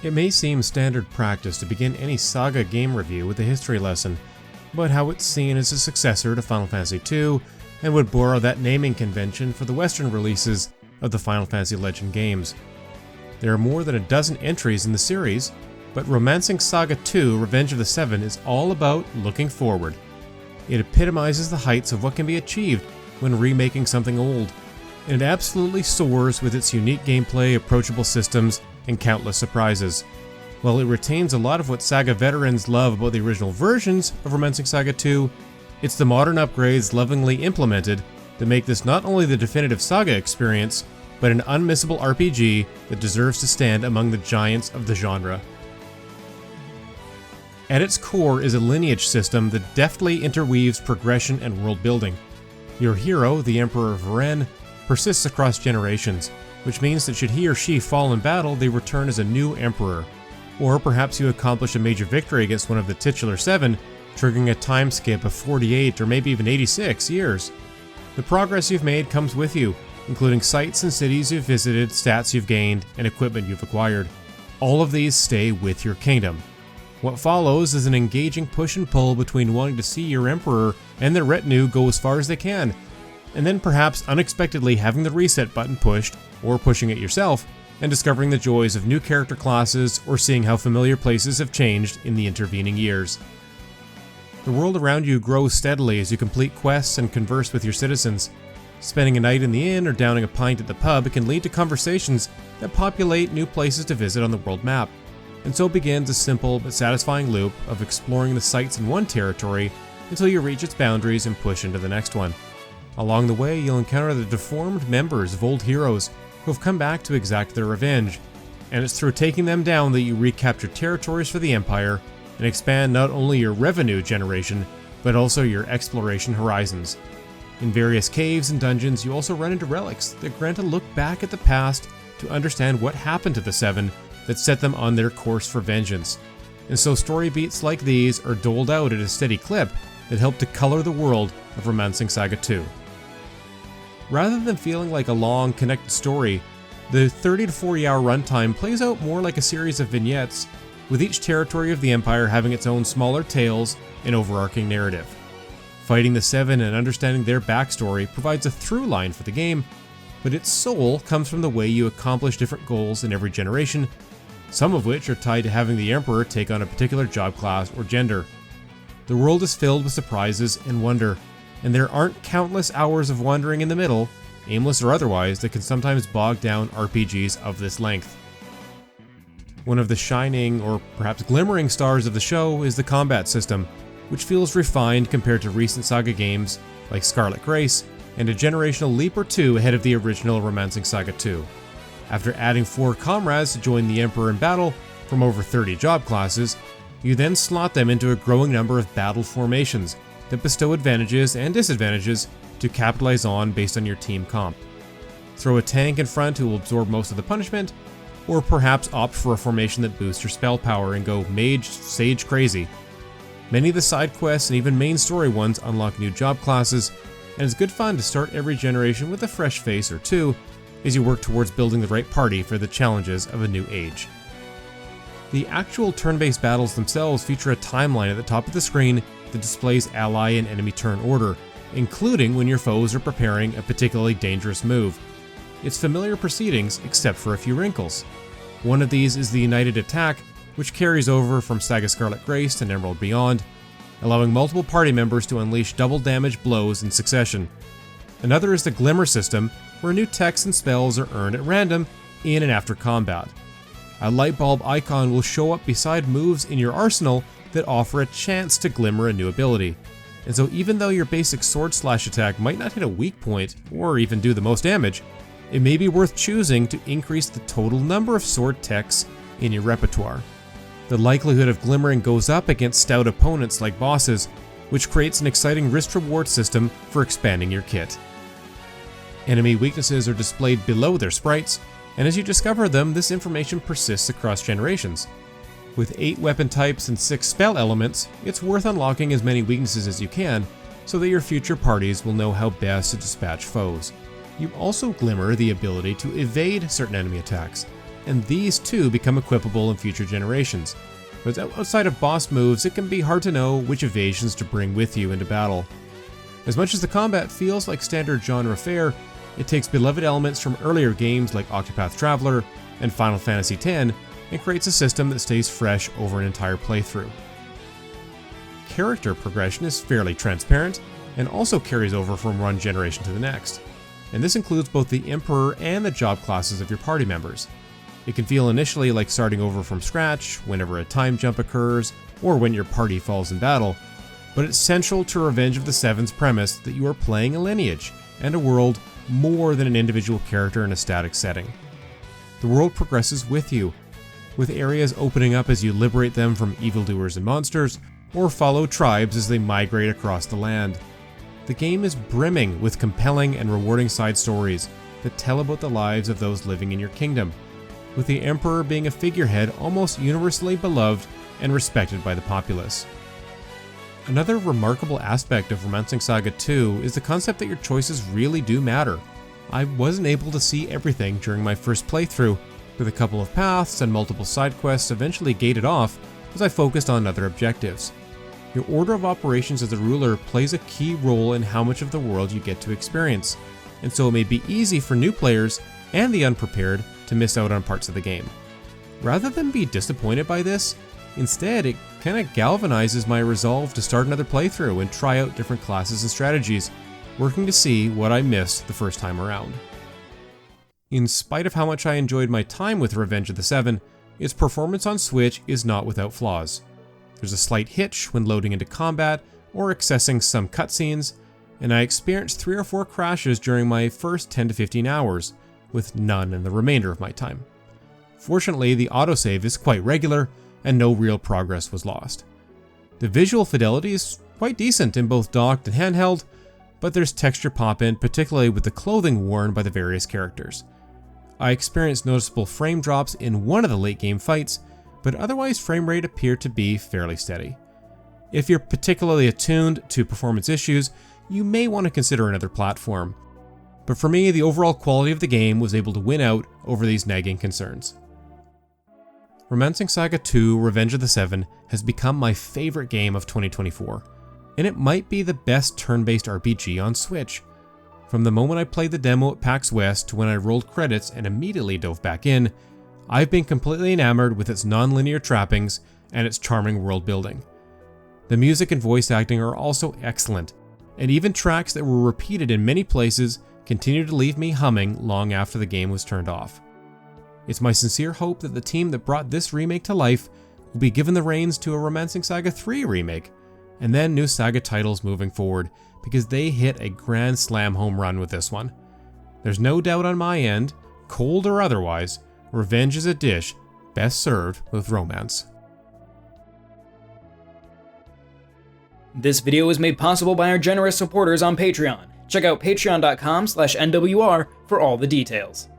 It may seem standard practice to begin any Saga game review with a history lesson about how it's seen as a successor to Final Fantasy II and would borrow that naming convention for the Western releases of the Final Fantasy Legend games. There are more than a dozen entries in the series, but Romancing SaGa 2 Revenge of the Seven is all about looking forward. It epitomizes the heights of what can be achieved when remaking something old, and it absolutely soars with its unique gameplay, approachable systems, and countless surprises. While it retains a lot of what SaGa veterans love about the original versions of Romancing SaGa 2, it's the modern upgrades lovingly implemented that make this not only the definitive Saga experience, but an unmissable RPG that deserves to stand among the giants of the genre. At its core is a lineage system that deftly interweaves progression and world building. Your hero, the Emperor Varen, persists across generations, which means that should he or she fall in battle, they return as a new Emperor. Or perhaps you accomplish a major victory against one of the titular 7, triggering a time skip of 48 or maybe even 86 years. The progress you've made comes with you, including sites and cities you've visited, stats you've gained, and equipment you've acquired. All of these stay with your kingdom. What follows is an engaging push and pull between wanting to see your Emperor and their retinue go as far as they can, and then perhaps unexpectedly having the reset button pushed, or pushing it yourself, and discovering the joys of new character classes or seeing how familiar places have changed in the intervening years. The world around you grows steadily as you complete quests and converse with your citizens. Spending a night in the inn or downing a pint at the pub can lead to conversations that populate new places to visit on the world map, and so begins a simple but satisfying loop of exploring the sites in one territory until you reach its boundaries and push into the next one. Along the way, you'll encounter the deformed members of old heroes who have come back to exact their revenge, and it's through taking them down that you recapture territories for the Empire and expand not only your revenue generation, but also your exploration horizons. In various caves and dungeons, you also run into relics that grant a look back at the past to understand what happened to the Seven that set them on their course for vengeance. And so story beats like these are doled out at a steady clip that help to color the world of Romancing SaGa 2. Rather than feeling like a long, connected story, the 30 to 40 hour runtime plays out more like a series of vignettes, with each territory of the Empire having its own smaller tales and overarching narrative. Fighting the Seven and understanding their backstory provides a through line for the game, but its soul comes from the way you accomplish different goals in every generation, some of which are tied to having the Emperor take on a particular job class or gender. The world is filled with surprises and wonder, and there aren't countless hours of wandering in the middle, aimless or otherwise, that can sometimes bog down RPGs of this length. One of the shining, or perhaps glimmering stars of the show is the combat system, which feels refined compared to recent Saga games like Scarlet Grace, and a generational leap or two ahead of the original Romancing SaGa 2. After adding 4 comrades to join the Emperor in battle from over 30 job classes, you then slot them into a growing number of battle formations that bestow advantages and disadvantages to capitalize on based on your team comp. Throw a tank in front who will absorb most of the punishment, or perhaps opt for a formation that boosts your spell power and go mage, sage crazy. Many of the side quests and even main story ones unlock new job classes, and it's good fun to start every generation with a fresh face or two as you work towards building the right party for the challenges of a new age. The actual turn-based battles themselves feature a timeline at the top of the screen that displays ally and enemy turn order, including when your foes are preparing a particularly dangerous move. It's familiar proceedings except for a few wrinkles. One of these is the United Attack, which carries over from SaGa Scarlet Grace and Emerald Beyond, allowing multiple party members to unleash double damage blows in succession. Another is the Glimmer system, where new texts and spells are earned at random in and after combat. A light bulb icon will show up beside moves in your arsenal that offer a chance to glimmer a new ability. And so even though your basic sword slash attack might not hit a weak point, or even do the most damage, it may be worth choosing to increase the total number of sword techs in your repertoire. The likelihood of glimmering goes up against stout opponents like bosses, which creates an exciting risk-reward system for expanding your kit. Enemy weaknesses are displayed below their sprites, and as you discover them, this information persists across generations. With 8 weapon types and 6 spell elements, it's worth unlocking as many weaknesses as you can, so that your future parties will know how best to dispatch foes. You also glimmer the ability to evade certain enemy attacks, and these too become equipable in future generations. But outside of boss moves, it can be hard to know which evasions to bring with you into battle. As much as the combat feels like standard genre fare, it takes beloved elements from earlier games like Octopath Traveler and Final Fantasy X and creates a system that stays fresh over an entire playthrough. Character progression is fairly transparent and also carries over from one generation to the next, and this includes both the Emperor and the job classes of your party members. It can feel initially like starting over from scratch whenever a time jump occurs or when your party falls in battle, but it's central to Revenge of the Seven's premise that you are playing a lineage and a world more than an individual character in a static setting. The world progresses with you, with areas opening up as you liberate them from evildoers and monsters, or follow tribes as they migrate across the land. The game is brimming with compelling and rewarding side stories that tell about the lives of those living in your kingdom, with the Emperor being a figurehead almost universally beloved and respected by the populace. Another remarkable aspect of Romancing SaGa 2 is the concept that your choices really do matter. I wasn't able to see everything during my first playthrough, with a couple of paths and multiple side quests eventually gated off as I focused on other objectives. Your order of operations as a ruler plays a key role in how much of the world you get to experience, and so it may be easy for new players and the unprepared to miss out on parts of the game. Rather than be disappointed by this, instead it kind of galvanizes my resolve to start another playthrough and try out different classes and strategies, working to see what I missed the first time around. In spite of how much I enjoyed my time with Revenge of the Seven, its performance on Switch is not without flaws. There's a slight hitch when loading into combat or accessing some cutscenes, and I experienced 3 or 4 crashes during my first 10 to 15 hours, with none in the remainder of my time. Fortunately, the autosave is quite regular, and no real progress was lost. The visual fidelity is quite decent in both docked and handheld, but there's texture pop-in, particularly with the clothing worn by the various characters. I experienced noticeable frame drops in one of the late game fights, but otherwise frame rate appeared to be fairly steady. If you're particularly attuned to performance issues, you may want to consider another platform. But for me, the overall quality of the game was able to win out over these nagging concerns. Romancing SaGa 2 Revenge of the Seven has become my favorite game of 2024, and it might be the best turn-based RPG on Switch. From the moment I played the demo at PAX West to when I rolled credits and immediately dove back in, I've been completely enamored with its non-linear trappings and its charming world building. The music and voice acting are also excellent, and even tracks that were repeated in many places continue to leave me humming long after the game was turned off. It's my sincere hope that the team that brought this remake to life will be given the reins to a Romancing SaGa 3 remake, and then new SaGa titles moving forward, because they hit a grand slam home run with this one. There's no doubt on my end, cold or otherwise, Revenge is a dish best served with romance. This video was made possible by our generous supporters on Patreon. Check out patreon.com/NWR for all the details.